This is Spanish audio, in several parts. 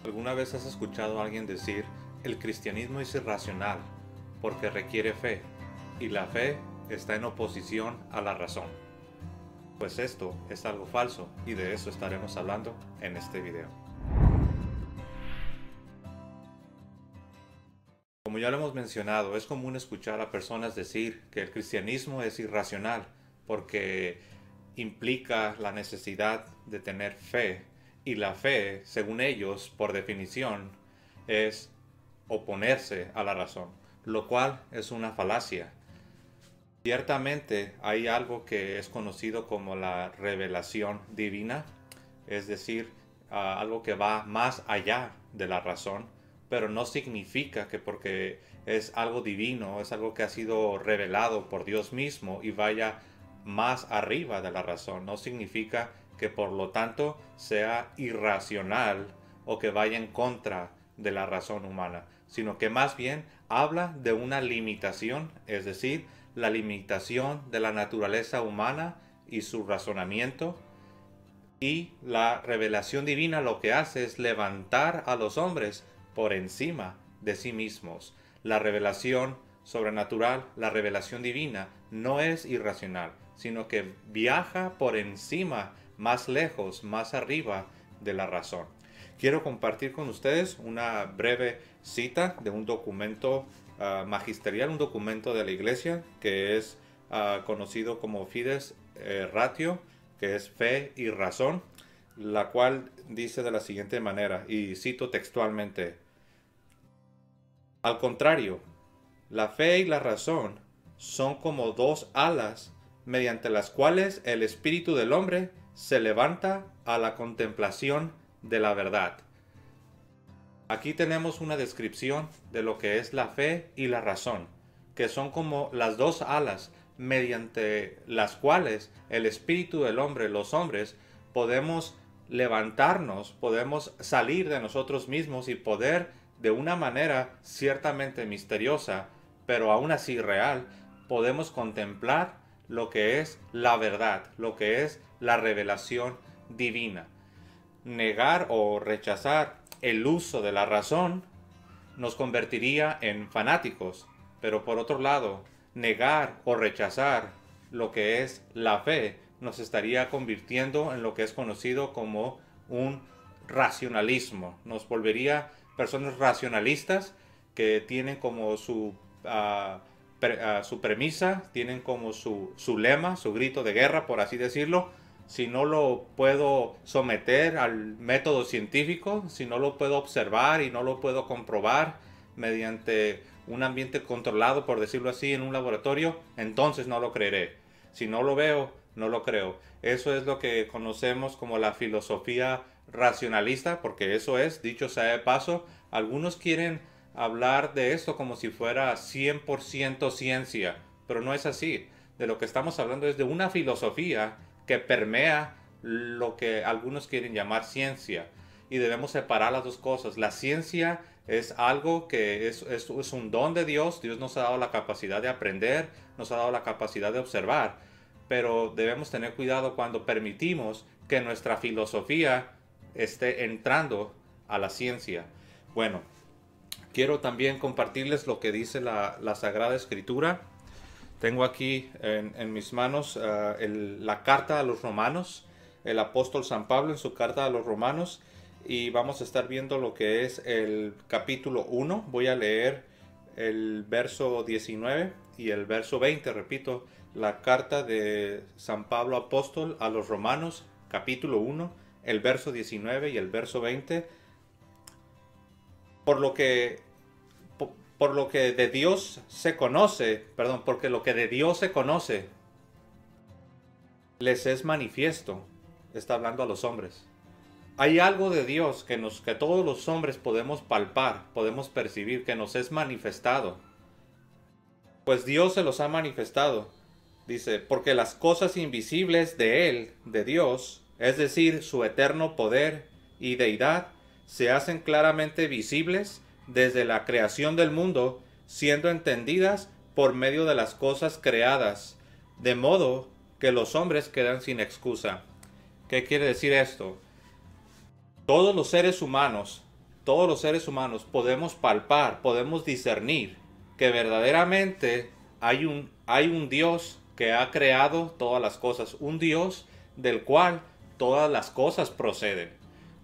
¿Alguna vez has escuchado a alguien decir, el cristianismo es irracional porque requiere fe y la fe está en oposición a la razón? Pues esto es algo falso y de eso estaremos hablando en este video. Como ya lo hemos mencionado, es común escuchar a personas decir que el cristianismo es irracional porque implica la necesidad de tener fe, y la fe, según ellos, por definición, es oponerse a la razón, lo cual es una falacia. Ciertamente hay algo que es conocido como la revelación divina, es decir, algo que va más allá de la razón, pero no significa que porque es algo divino, es algo que ha sido revelado por Dios mismo y vaya más arriba de la razón. No significa que por lo tanto sea irracional o que vaya en contra de la razón humana, sino que más bien habla de una limitación, es decir, la limitación de la naturaleza humana y su razonamiento. Y la revelación divina lo que hace es levantar a los hombres por encima de sí mismos. La revelación sobrenatural, la revelación divina, no es irracional, sino que viaja por encima, más lejos, más arriba de la razón. Quiero compartir con ustedes una breve cita de un documento magisterial, un documento de la iglesia que es conocido como Fides Ratio, que es fe y razón, la cual dice de la siguiente manera, y cito textualmente: al contrario, la fe y la razón son como dos alas mediante las cuales el espíritu del hombre se levanta a la contemplación de la verdad. Aquí tenemos una descripción de lo que es la fe y la razón, que son como las dos alas mediante las cuales el espíritu del hombre, los hombres, podemos levantarnos, podemos salir de nosotros mismos y poder, de una manera ciertamente misteriosa, pero aún así real, podemos contemplar lo que es la verdad, lo que es la revelación divina. Negar o rechazar el uso de la razón nos convertiría en fanáticos, pero por otro lado, negar o rechazar lo que es la fe nos estaría convirtiendo en lo que es conocido como un racionalismo. Nos volvería personas racionalistas que tienen como su premisa, tienen como su lema, su grito de guerra, por así decirlo: si no lo puedo someter al método científico, si no lo puedo observar y no lo puedo comprobar mediante un ambiente controlado, por decirlo así, en un laboratorio, entonces no lo creeré. Si no lo veo, no lo creo. Eso es lo que conocemos como la filosofía racionalista, porque eso es, dicho sea de paso, algunos quieren hablar de esto como si fuera 100% ciencia, pero no es así. De lo que estamos hablando es de una filosofía que permea lo que algunos quieren llamar ciencia, y debemos separar las dos cosas. La ciencia es algo que es un don de Dios. Dios nos ha dado la capacidad de aprender, nos ha dado la capacidad de observar, pero debemos tener cuidado cuando permitimos que nuestra filosofía esté entrando a la ciencia. Bueno, quiero también compartirles lo que dice la Sagrada Escritura. Tengo aquí en mis manos la carta a los romanos, el apóstol San Pablo en su carta a los romanos, y vamos a estar viendo lo que es el capítulo 1. Voy a leer el verso 19 y el verso 20, repito, la carta de San Pablo apóstol a los romanos, capítulo 1, el verso 19 y el verso 20. Porque lo que de Dios se conoce, les es manifiesto. Está hablando a los hombres. Hay algo de Dios que todos los hombres podemos palpar, podemos percibir, que nos es manifestado. Pues Dios se los ha manifestado. Dice, porque las cosas invisibles de Él, de Dios, es decir, su eterno poder y deidad, se hacen claramente visibles desde la creación del mundo, siendo entendidas por medio de las cosas creadas, de modo que los hombres quedan sin excusa. ¿Qué quiere decir esto? Todos los seres humanos todos los seres humanos podemos palpar, podemos discernir que verdaderamente hay un Dios que ha creado todas las cosas, un Dios del cual todas las cosas proceden.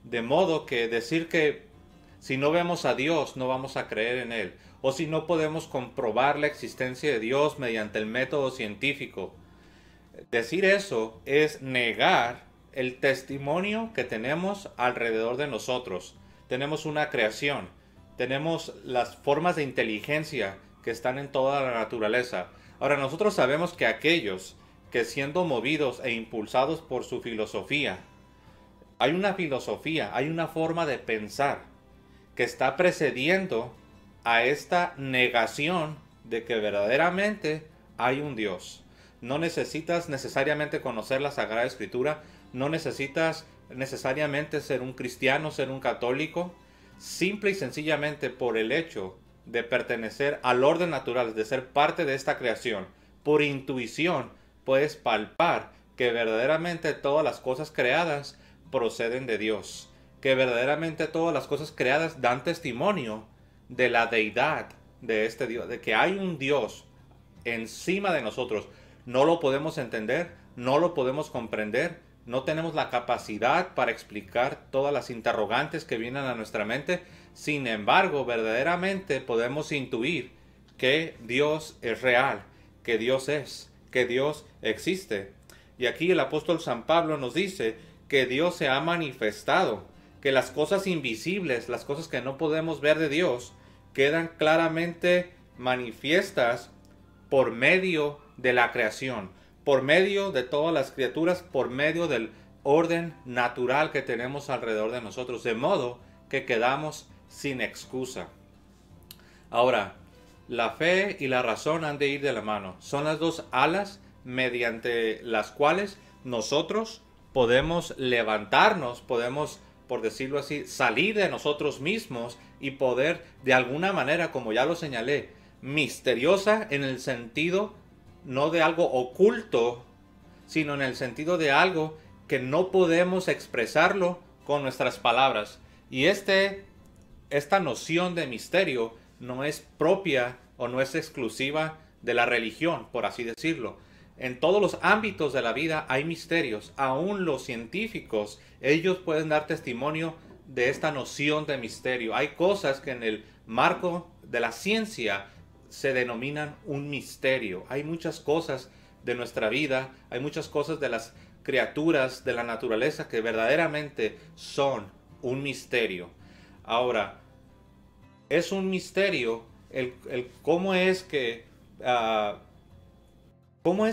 De modo que decir que si no vemos a Dios no vamos a creer en Él, o si no podemos comprobar la existencia de Dios mediante el método científico, decir eso es negar el testimonio que tenemos alrededor de nosotros. Tenemos una creación, tenemos las formas de inteligencia que están en toda la naturaleza. Ahora, nosotros sabemos que aquellos que siendo movidos e impulsados por su filosofía, hay una forma de pensar que está precediendo a esta negación de que verdaderamente hay un Dios. No necesitas necesariamente conocer la Sagrada Escritura, no necesitas necesariamente ser un cristiano, ser un católico, simple y sencillamente por el hecho de pertenecer al orden natural, de ser parte de esta creación, por intuición puedes palpar que verdaderamente todas las cosas creadas proceden de Dios, que verdaderamente todas las cosas creadas dan testimonio de la deidad de este Dios, de que hay un Dios encima de nosotros. No lo podemos entender, no lo podemos comprender, no tenemos la capacidad para explicar todas las interrogantes que vienen a nuestra mente. Sin embargo, verdaderamente podemos intuir que Dios es real, que Dios existe. Y aquí el apóstol San Pablo nos dice que Dios se ha manifestado, que las cosas invisibles, las cosas que no podemos ver de Dios, quedan claramente manifiestas por medio de la creación, por medio de todas las criaturas, por medio del orden natural que tenemos alrededor de nosotros, de modo que quedamos sin excusa. Ahora, la fe y la razón han de ir de la mano. Son las dos alas mediante las cuales nosotros podemos levantarnos, podemos, por decirlo así, salir de nosotros mismos y poder, de alguna manera, como ya lo señalé, misteriosa en el sentido no de algo oculto, sino en el sentido de algo que no podemos expresarlo con nuestras palabras. Y esta noción de misterio no es propia o no es exclusiva de la religión, por así decirlo. En todos los ámbitos de la vida hay misterios. Aún los científicos, ellos pueden dar testimonio de esta noción de misterio. Hay cosas que en el marco de la ciencia se denominan un misterio. Hay muchas cosas de nuestra vida, hay muchas cosas de las criaturas de la naturaleza que verdaderamente son un misterio. Ahora, es un misterio el cómo es que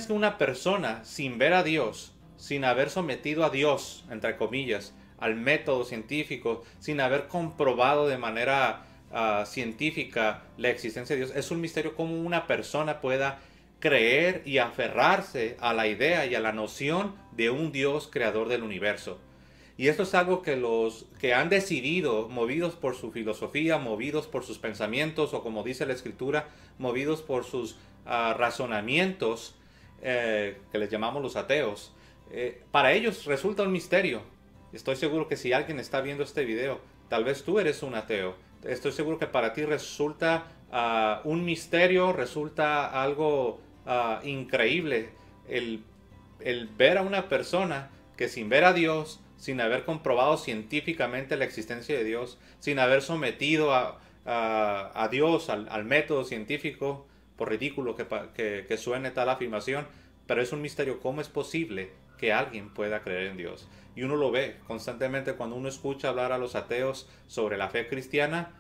una persona sin ver a Dios, sin haber sometido a Dios, entre comillas, al método científico, sin haber comprobado de manera científica la existencia de Dios, es un misterio cómo una persona pueda creer y aferrarse a la idea y a la noción de un Dios creador del universo. Y esto es algo que los que han decidido, movidos por su filosofía, movidos por sus pensamientos, o como dice la Escritura, movidos por sus razonamientos, que les llamamos los ateos, para ellos resulta un misterio. Estoy seguro que si alguien está viendo este video, tal vez tú eres un ateo. Estoy seguro que para ti resulta un misterio, resulta algo increíble el ver a una persona que sin ver a Dios, sin haber comprobado científicamente la existencia de Dios, sin haber sometido a Dios al método científico, por ridículo que suene tal afirmación, pero es un misterio cómo es posible que alguien pueda creer en Dios. Y uno lo ve constantemente cuando uno escucha hablar a los ateos sobre la fe cristiana,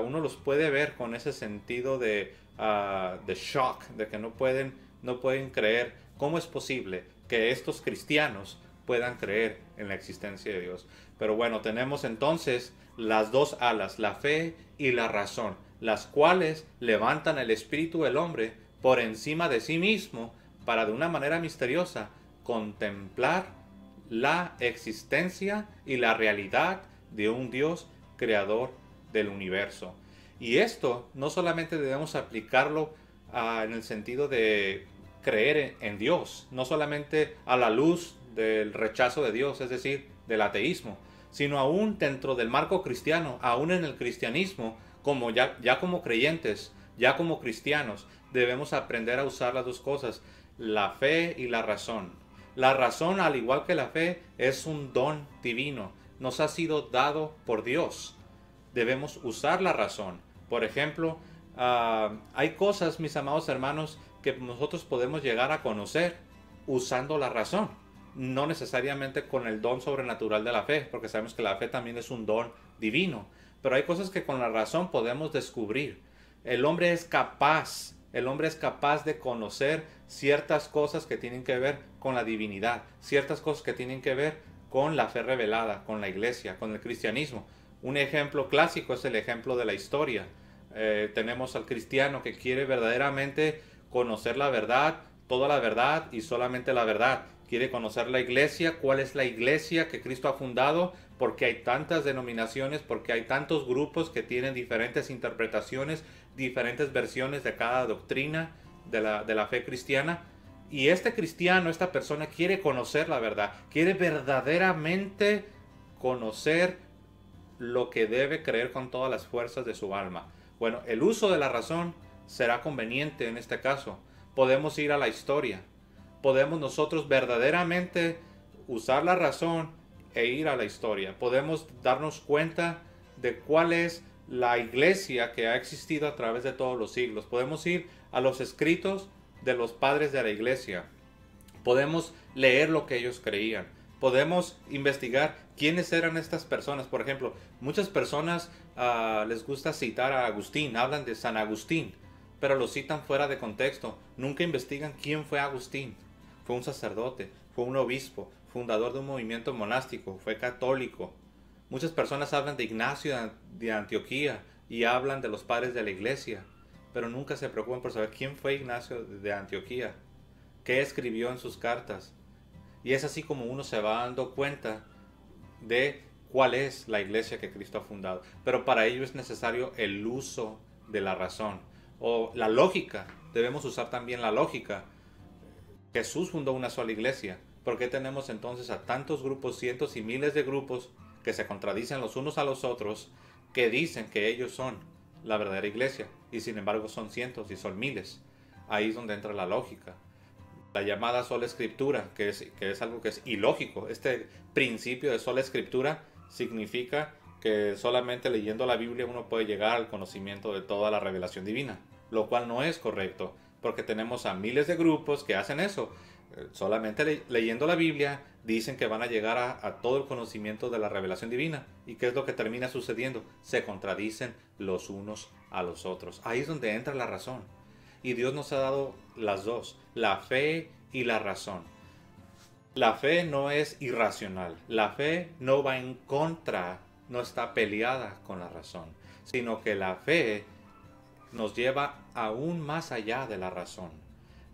uno los puede ver con ese sentido de shock, de que no pueden creer. ¿Cómo es posible que estos cristianos puedan creer en la existencia de Dios? Pero bueno, tenemos entonces las dos alas, la fe y la razón, las cuales levantan el espíritu del hombre por encima de sí mismo para de una manera misteriosa contemplar la existencia y la realidad de un Dios creador del universo. Y esto no solamente debemos aplicarlo en el sentido de creer en Dios, no solamente a la luz del rechazo de Dios, es decir, del ateísmo, sino aún dentro del marco cristiano, aún en el cristianismo, como ya como creyentes, ya como cristianos, debemos aprender a usar las dos cosas, la fe y la razón. La razón, al igual que la fe, es un don divino. Nos ha sido dado por Dios. Debemos usar la razón. Por ejemplo, hay cosas, mis amados hermanos, que nosotros podemos llegar a conocer usando la razón. No necesariamente con el don sobrenatural de la fe, porque sabemos que la fe también es un don divino. Pero hay cosas que con la razón podemos descubrir. El hombre es capaz de conocer ciertas cosas que tienen que ver con la divinidad, ciertas cosas que tienen que ver con la fe revelada, con la iglesia, con el cristianismo. Un ejemplo clásico es el ejemplo de la historia. Tenemos al cristiano que quiere verdaderamente conocer la verdad, toda la verdad y solamente la verdad. Quiere conocer la iglesia, cuál es la iglesia que Cristo ha fundado, porque hay tantas denominaciones, porque hay tantos grupos que tienen diferentes interpretaciones, diferentes versiones de cada doctrina de la fe cristiana. Y este cristiano, esta persona quiere conocer la verdad, quiere verdaderamente conocer lo que debe creer con todas las fuerzas de su alma. Bueno, el uso de la razón será conveniente en este caso. Podemos ir a la historia. Podemos nosotros verdaderamente usar la razón e ir a la historia. Podemos darnos cuenta de cuál es la iglesia que ha existido a través de todos los siglos. Podemos ir a los escritos de los padres de la iglesia. Podemos leer lo que ellos creían. Podemos investigar quiénes eran estas personas. Por ejemplo, muchas personas les gusta citar a Agustín, hablan de San Agustín, pero lo citan fuera de contexto. Nunca investigan quién fue Agustín. Fue un sacerdote, fue un obispo, fundador de un movimiento monástico, fue católico. Muchas personas hablan de Ignacio de Antioquía y hablan de los padres de la iglesia, pero nunca se preocupan por saber quién fue Ignacio de Antioquía, qué escribió en sus cartas. Y es así como uno se va dando cuenta de cuál es la iglesia que Cristo ha fundado. Pero para ello es necesario el uso de la razón o la lógica. Debemos usar también la lógica. Jesús fundó una sola iglesia. ¿Por qué tenemos entonces a tantos grupos, cientos y miles de grupos que se contradicen los unos a los otros, que dicen que ellos son la verdadera iglesia y sin embargo son cientos y son miles? Ahí es donde entra la lógica. La llamada sola escritura, que es algo que es ilógico. Este principio de sola escritura significa que solamente leyendo la Biblia uno puede llegar al conocimiento de toda la revelación divina, lo cual no es correcto, porque tenemos a miles de grupos que hacen eso. Solamente leyendo la Biblia dicen que van a llegar a todo el conocimiento de la revelación divina. ¿Y qué es lo que termina sucediendo? Se contradicen los unos a los otros. Ahí es donde entra la razón. Y Dios nos ha dado las dos, la fe y la razón. La fe no es irracional. La fe no va en contra, no está peleada con la razón, sino que la fe nos lleva aún más allá de la razón.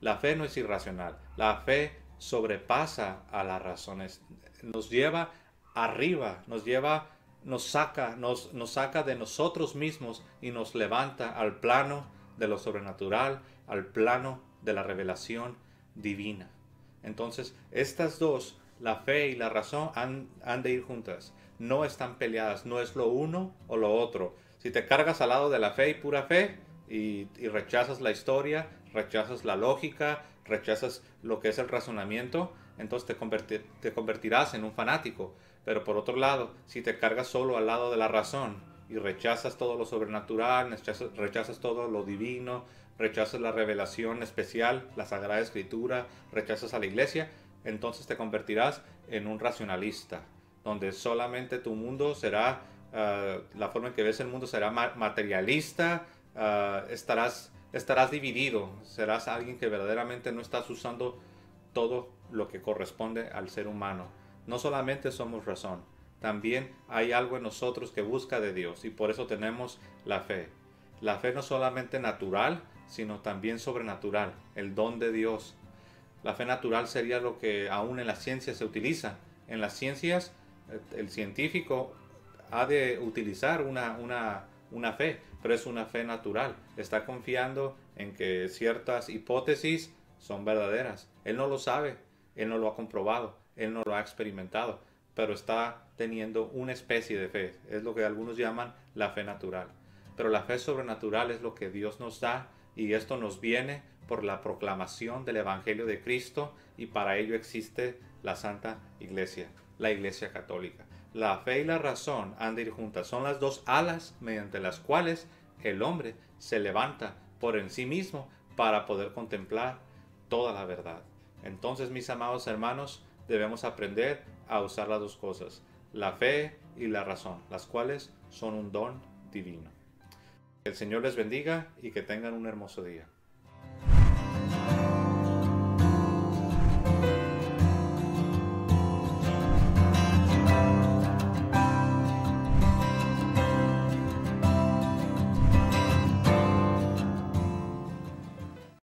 La fe no es irracional. La fe sobrepasa a las razones. Nos lleva arriba, nos saca de nosotros mismos y nos levanta al plano de lo sobrenatural, al plano de la revelación divina. Entonces, estas dos, la fe y la razón, han de ir juntas. No están peleadas, no es lo uno o lo otro. Si te cargas al lado de la fe y pura fe y rechazas la historia, rechazas la lógica, rechazas lo que es el razonamiento, entonces te convertirás en un fanático. Pero por otro lado, si te cargas solo al lado de la razón y rechazas todo lo sobrenatural, rechazas todo lo divino, rechazas la revelación especial, la Sagrada Escritura, rechazas a la iglesia, entonces te convertirás en un racionalista, donde solamente tu mundo será, la forma en que ves el mundo será materialista, estarás dividido, serás alguien que verdaderamente no estás usando todo lo que corresponde al ser humano. No solamente somos razón, también hay algo en nosotros que busca de Dios y por eso tenemos la fe. La fe no solamente natural, sino también sobrenatural, el don de Dios. La fe natural sería lo que aún en las ciencias se utiliza. En las ciencias, el científico ha de utilizar una fe, pero es una fe natural. Está confiando en que ciertas hipótesis son verdaderas. Él no lo sabe, él no lo ha comprobado, él no lo ha experimentado, pero está teniendo una especie de fe. Es lo que algunos llaman la fe natural. Pero la fe sobrenatural es lo que Dios nos da, y esto nos viene por la proclamación del Evangelio de Cristo, y para ello existe la Santa Iglesia, la Iglesia Católica. La fe y la razón han de ir juntas. Son las dos alas mediante las cuales el hombre se levanta por en sí mismo para poder contemplar toda la verdad. Entonces, mis amados hermanos, debemos aprender a usar las dos cosas, la fe y la razón, las cuales son un don divino. Que el Señor les bendiga y que tengan un hermoso día.